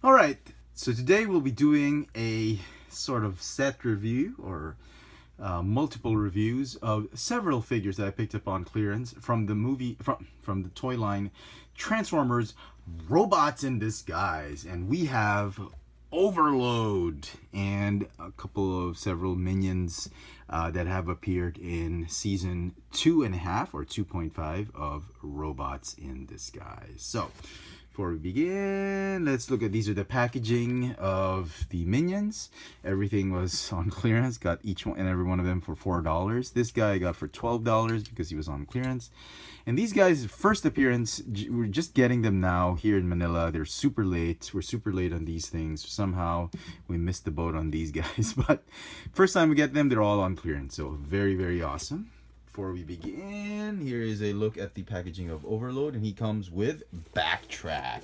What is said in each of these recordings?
All right, so today we'll be doing a sort of set review or multiple reviews of several figures that I picked up on clearance from the from the toy line Transformers Robots in Disguise, and we have Overload and a couple of several minions that have appeared in season 2.5 or 2.5 of Robots in Disguise. So before we begin, let's look at, these are the packaging of the minions. Everything was on clearance. Got each one and every one of them for $4. This guy I got for $12 because he was on clearance. And these guys' first appearance, we're just getting them now here in Manila. They're super late. We're super late on these things. Somehow we missed the boat on these guys. But first time we get them, they're all on clearance. So very, very awesome. Before we begin, here is a look at the packaging of Overload, and he comes with Backtrack.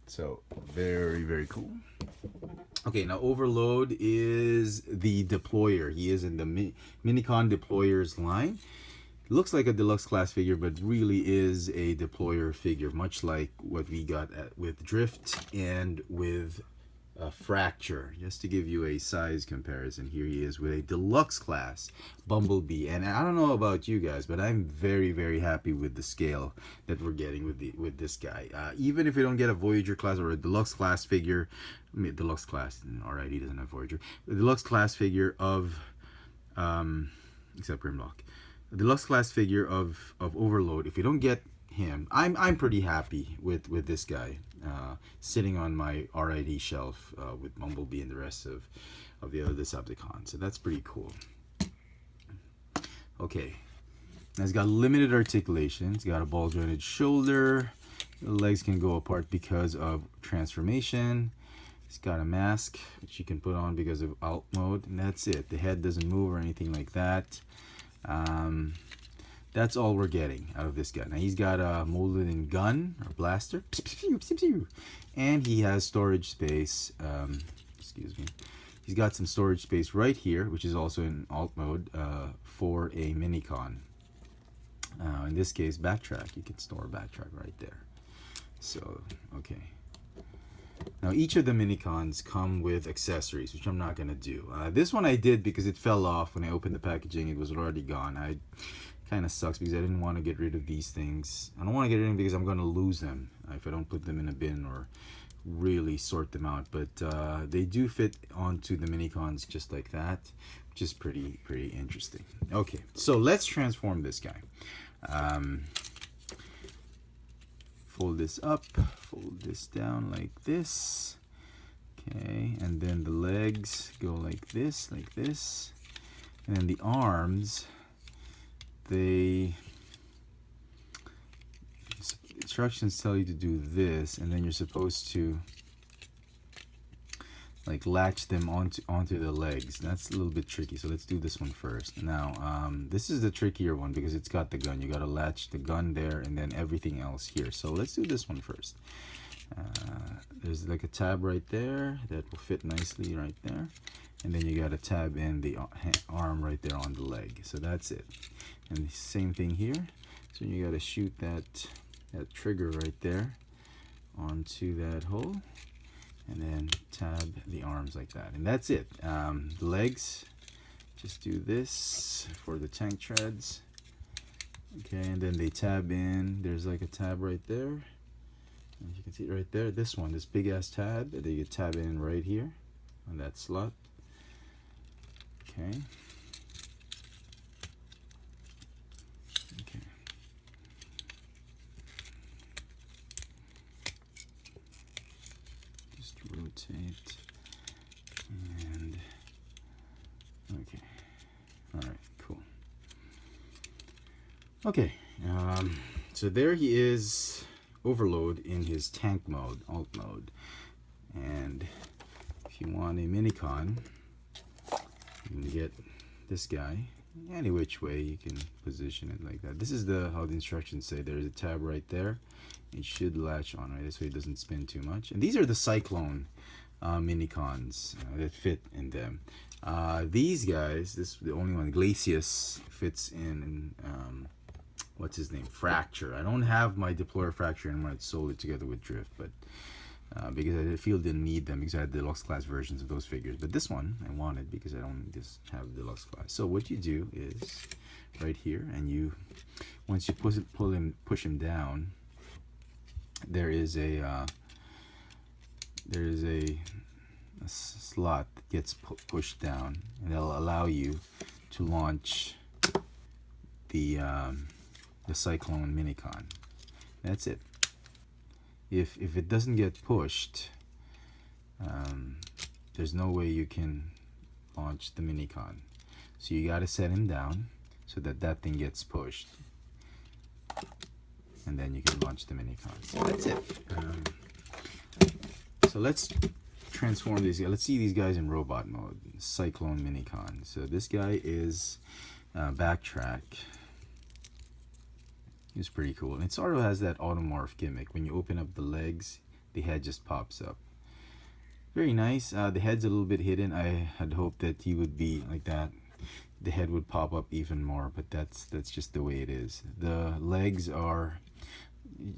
So very, very cool. Okay, now Overload is the deployer. He is in the Minicon deployers line. Looks like a deluxe class figure, but really is a deployer figure, much like what we got with Drift and with Fracture. Just to give you a size comparison, here he is with a deluxe class Bumblebee. And I don't know about you guys, but I'm very, very happy with the scale that we're getting with this guy. Even if we don't get a Voyager class or a deluxe class figure, deluxe class, alright, he doesn't have Voyager, the deluxe class figure of except Grimlock, the deluxe class figure of Overload, if we don't get him, I'm pretty happy with this guy sitting on my RID shelf with Bumblebee and the rest of the other Decepticons. So that's pretty cool. Okay, now it's got limited articulation. It's got a ball jointed shoulder. The legs can go apart because of transformation. It's got a mask which you can put on because of alt mode, and that's it. The head doesn't move or anything like that. That's all we're getting out of this guy. Now he's got a molded in gun or blaster, and he has storage space. Excuse me. He's got some storage space right here, which is also in alt mode for a Minicon. In this case, Backtrack. You can store Backtrack right there. So okay. Now each of the Minicons come with accessories, which I'm not gonna do. This one I did because it fell off when I opened the packaging. It was already gone. Kind of sucks because I didn't want to get rid of these things. I don't want to get rid of them because I'm going to lose them if I don't put them in a bin or really sort them out. But they do fit onto the Minicons just like that, which is pretty interesting. Okay, so let's transform this guy. Fold this up, fold this down like this. Okay, and then the legs go like this, and then the arms, the instructions tell you to do this, and then you're supposed to like latch them onto the legs. That's a little bit tricky, so let's do this one first. Now this is the trickier one because it's got the gun. You got to latch the gun there and then everything else here. So let's do this one first. There's like a tab right there that will fit nicely right there, and then you got to tab in the arm right there on the leg. So that's it. And the same thing here. So you got to shoot that trigger right there onto that hole, and then tab the arms like that, and that's it. The legs, just do this for the tank treads. Okay, and then they tab in. There's like a tab right there. As you can see right there, this one, this big ass tab that you tab in right here on that slot. Okay. Okay. Just rotate and okay. All right, cool. Okay, so there he is, Overload in his tank mode, alt mode. And if you want a Minicon, you can get this guy any which way. You can position it like that. This is how the instructions say. There's a tab right there. It should latch on right so it doesn't spin too much. And these are the Cyclone Minicons that fit in them. These guys, this is the only one, Glacius, fits in what's his name, Fracture. I don't have my deployer Fracture and I sold it together with Drift, but because I feel didn't need them because I had deluxe class versions of those figures. But this one I wanted because I don't just have deluxe class. So what you do is right here, and you once you push him down, there is a slot that gets pushed down, and that'll allow you to launch the Cyclone Minicon. That's it. If it doesn't get pushed, there's no way you can launch the Minicon. So you got to set him down so that thing gets pushed, and then you can launch the Minicon. So that's it. So let's transform these guys. Let's see these guys in robot mode. Cyclone Minicon. So this guy is Backtrack. It's pretty cool, and it sort of has that automorph gimmick. When you open up the legs, the head just pops up. Very nice. The head's a little bit hidden. I had hoped that he would be like that. The head would pop up even more, but that's just the way it is. The legs are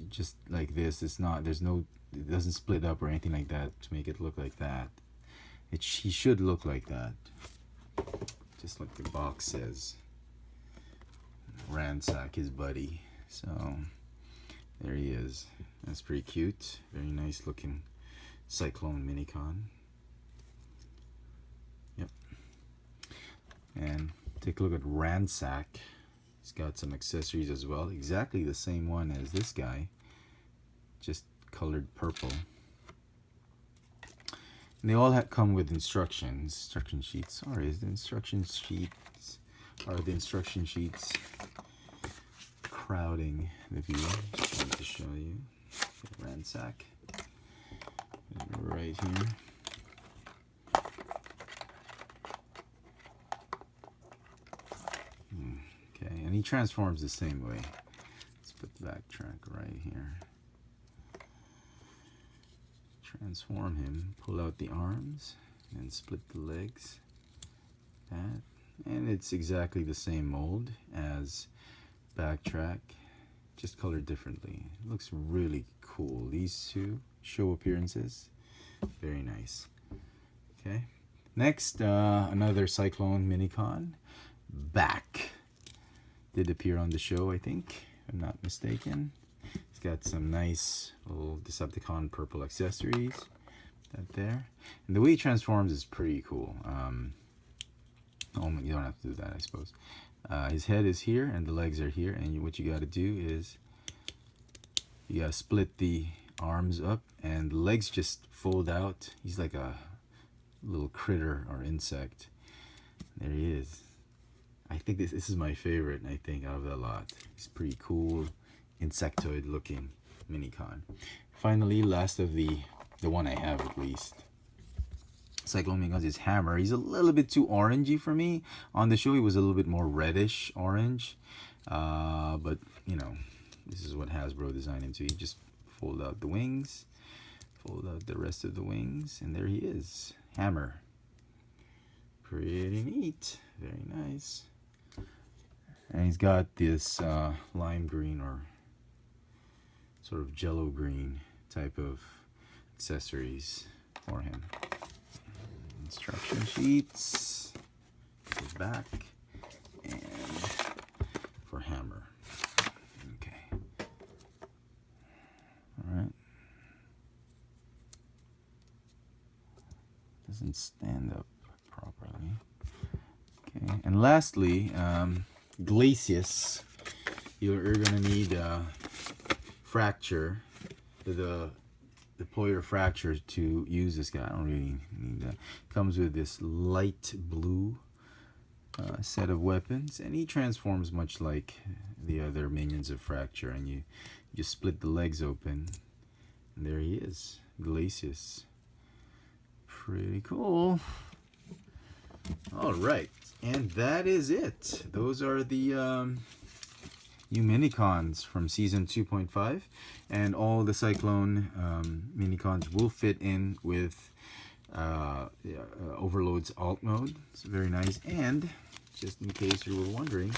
just like this. It's not. There's no. It doesn't split up or anything like that to make it look like that. He should look like that, just like the box says. Ransack his buddy. So there he is. That's pretty cute. Very nice looking Cyclone Minicon. Yep. And take a look at Ransack. He's got some accessories as well. Exactly the same one as this guy, just colored purple. And they all come with instruction sheets. Sorry, is the instruction sheets crowding the view? Just wanted to show you. Ransack right here. Okay, and he transforms the same way. Let's put the Backtrack right here. Transform him, pull out the arms, and split the legs. That, and it's exactly the same mold as Backtrack, just colored differently. It looks really cool. These two show appearances, very nice. Okay, next another Cyclone Minicon. Back did appear on the show, I think, if I'm not mistaken. It's got some nice little Decepticon purple accessories. That there, and the way he transforms is pretty cool. Oh, you don't have to do that, I suppose. His head is here and the legs are here, and what you got to do is you got to split the arms up and the legs just fold out. He's like a little critter or insect. There he is. I think this is my favorite, I think, out of the lot. He's pretty cool, insectoid looking Minicon. Finally, last of the one I have at least, Cyclone Minicons, is Hammer. He's a little bit too orangey for me. On the show he was a little bit more reddish orange, but you know, this is what Hasbro designed him to. You just fold out the wings, fold out the rest of the wings, and there he is, Hammer. Pretty neat, very nice. And he's got this lime green or sort of jello green type of accessories for him. Instruction sheets, the back, and for Hammer. Okay. Alright. Doesn't stand up properly. Okay. And lastly, Glacius. You're going to need Fracture, the deployer Fracture, to use this guy. I don't really need that. Comes with this light blue set of weapons, and he transforms much like the other minions of Fracture, and you just split the legs open, and there he is, Glacius. Pretty cool. Alright, and that is it. Those are the new Minicons from Season 2.5, and all the Cyclone Minicons will fit in with Overload's alt mode. It's very nice, and just in case you were wondering,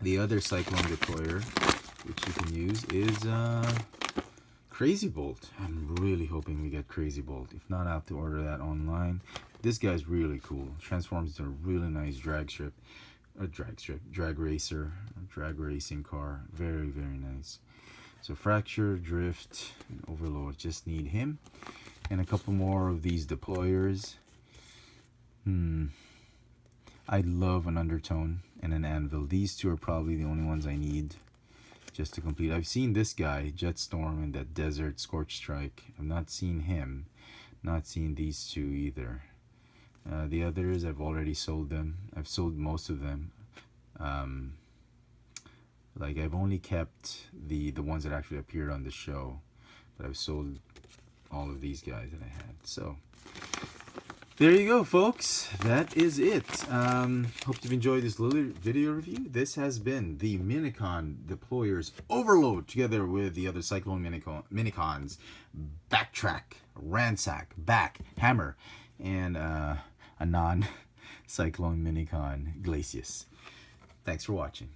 the other Cyclone deployer which you can use is Crazy Bolt. I'm really hoping we get Crazy Bolt. If not, I'll have to order that online. This guy's really cool. Transforms into a really nice drag racer, drag racing car. Very, very nice. So Fracture, Drift, and Overload. Just need him. And a couple more of these deployers. I love an Undertone and an Anvil. These two are probably the only ones I need just to complete. I've seen this guy, Jetstorm, and that Desert Scorch Strike. I've not seen him. Not seen these two either. The others, I've already sold them. I've sold most of them. Like, I've only kept the ones that actually appeared on the show. But I've sold all of these guys that I had. So, there you go, folks. That is it. Hope you've enjoyed this little video review. This has been the Minicon Deployers Overload, together with the other Cyclone Minicons Backtrack, Ransack, Back, Hammer, and a non-Cyclone Minicon Glacius. Thanks for watching.